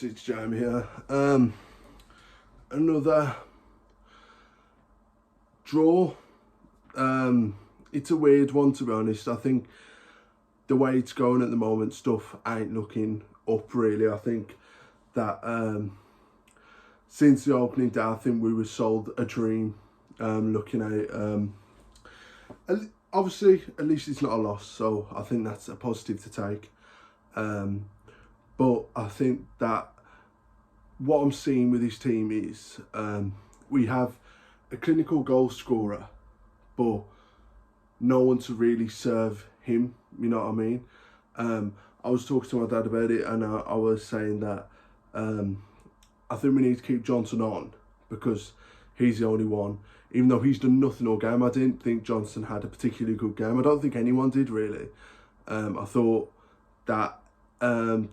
boys, it's Jamie here. Another draw. It's a weird one, to be honest. I think the way it's going at the moment, stuff ain't looking up really. I think that since the opening day, I think we were sold a dream. Looking at it, obviously at least it's not a loss, so I think that's a positive to take. But I think that what I'm seeing with this team is we have a clinical goal scorer, but no one to really serve him, you know what I mean? I was talking to my dad about it, and I was saying that I think we need to keep Johnson on because he's the only one. Even though he's done nothing all game, I didn't think Johnson had a particularly good game. I don't think anyone did really. I thought that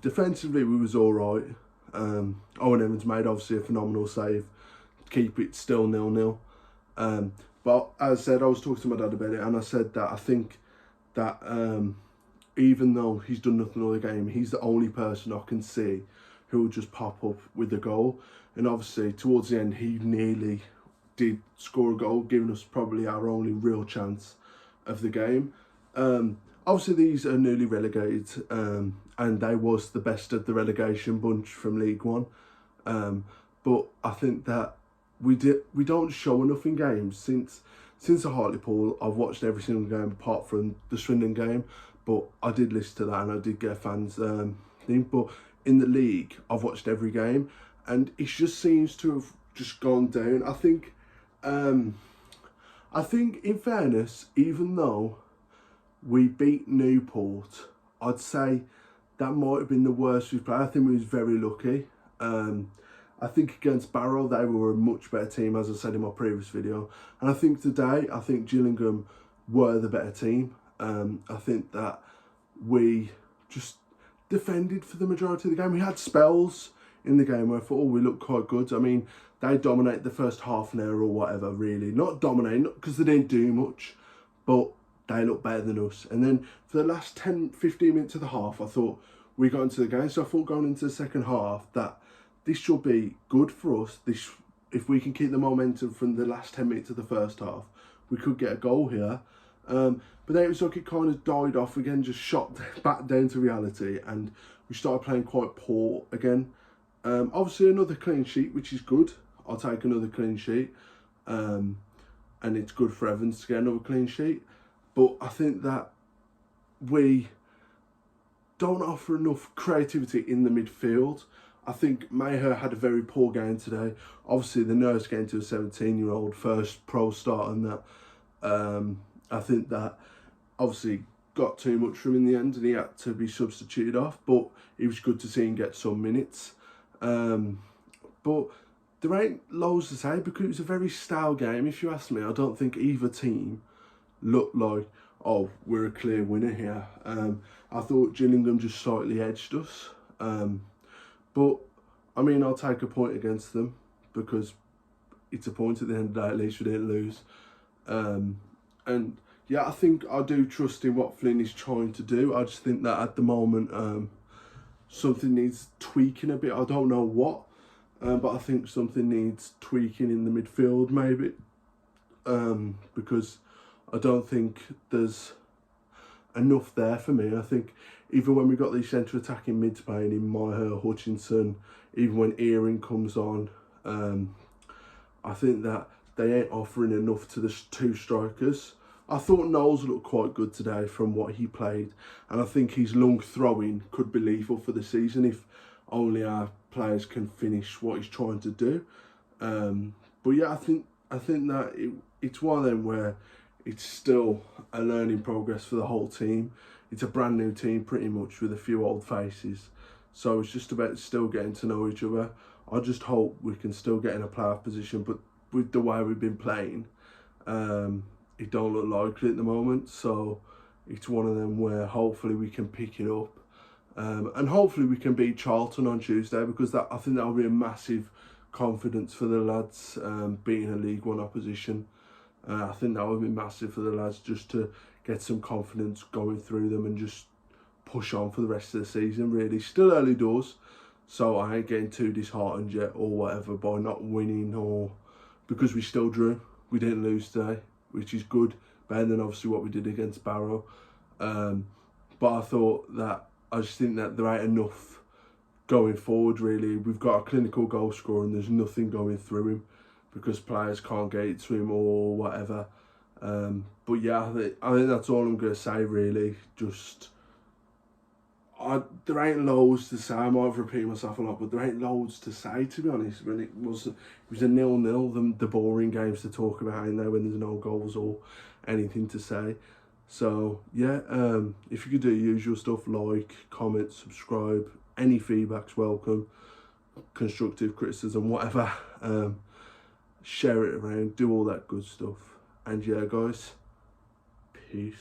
defensively we was all right. Owen Evans made obviously a phenomenal save to keep it still 0-0. But as I said, I was talking to my dad about it, and I said that I think that even though he's done nothing all the game, he's the only person I can see who will just pop up with a goal. And obviously towards the end he nearly did score a goal, giving us probably our only real chance of the game. Obviously these are newly relegated, and they was the best of the relegation bunch from League One. But I think that we don't show enough in games. Since the Hartlepool, I've watched every single game apart from the Swindon game, but I did listen to that and I did get a fans thing. But in the league, I've watched every game, and it just seems to have just gone down. I think in fairness, even though we beat Newport, I'd say that might have been the worst we've played. I think we was very lucky. I think against Barrow, they were a much better team, as I said in my previous video. And I think today, I think Gillingham were the better team. I think that we just defended for the majority of the game. We had spells in the game where I thought, oh, we looked quite good. I mean, they dominated the first half an hour or whatever, really. Not dominating, because they didn't do much, but they looked better than us. And then for the last 10, 15 minutes of the half, I thought we got into the game. So I thought going into the second half that this should be good for us. If we can keep the momentum from the last 10 minutes of the first half, we could get a goal here. But then it was like it kind of died off again, just shot back down to reality, and we started playing quite poor again. Obviously another clean sheet, which is good. I'll take another clean sheet. And it's good for Evans to get another clean sheet. But I think that we don't offer enough creativity in the midfield. I think Maher had a very poor game today. Obviously, the nurse getting to a 17-year-old first pro start, and that I think that obviously got too much from him in the end, and he had to be substituted off. But it was good to see him get some minutes. But there ain't loads to say because it was a very stale game. If you ask me, I don't think either team looked like, oh, we're a clear winner here. I thought Gillingham just slightly edged us. But, I mean, I'll take a point against them because it's a point at the end of the day. At least we didn't lose. And, yeah, I think I do trust in what Flynn is trying to do. I just think that at the moment, something needs tweaking a bit. I don't know what, but I think something needs tweaking in the midfield, maybe. Because I don't think there's enough there for me. I think even when we got these centre attacking mids playing in Maher, Hutchinson, even when Earing comes on, I think that they ain't offering enough to the two strikers. I thought Knowles looked quite good today from what he played, and I think his long throwing could be lethal for the season if only our players can finish what he's trying to do. But yeah, I think that it's one of them where it's still a learning progress for the whole team. It's a brand new team pretty much with a few old faces. So it's just about still getting to know each other. I just hope we can still get in a playoff position, but with the way we've been playing, it don't look likely at the moment. So it's one of them where hopefully we can pick it up. And hopefully we can beat Charlton on Tuesday, because I think that'll be a massive confidence for the lads, beating a League One opposition. I think that would be massive for the lads just to get some confidence going through them and just push on for the rest of the season, really. Still early doors, So I ain't getting too disheartened yet or whatever by not winning, or because we still drew. We didn't lose today, which is good. Better than obviously what we did against Barrow. But I thought that, I just think that there ain't enough going forward really. We've got a clinical goal scorer and there's nothing going through him because players can't get it to him or whatever. But yeah, I think that's all I'm going to say really. Just, there ain't loads to say. I might repeat myself a lot, but there ain't loads to say, to be honest. When it was a 0-0, the boring games to talk about in there when there's no goals or anything to say. So yeah, if you could do usual stuff like comment, subscribe, any feedback's welcome, constructive criticism, whatever. Share it around, do all that good stuff. And yeah, guys, peace.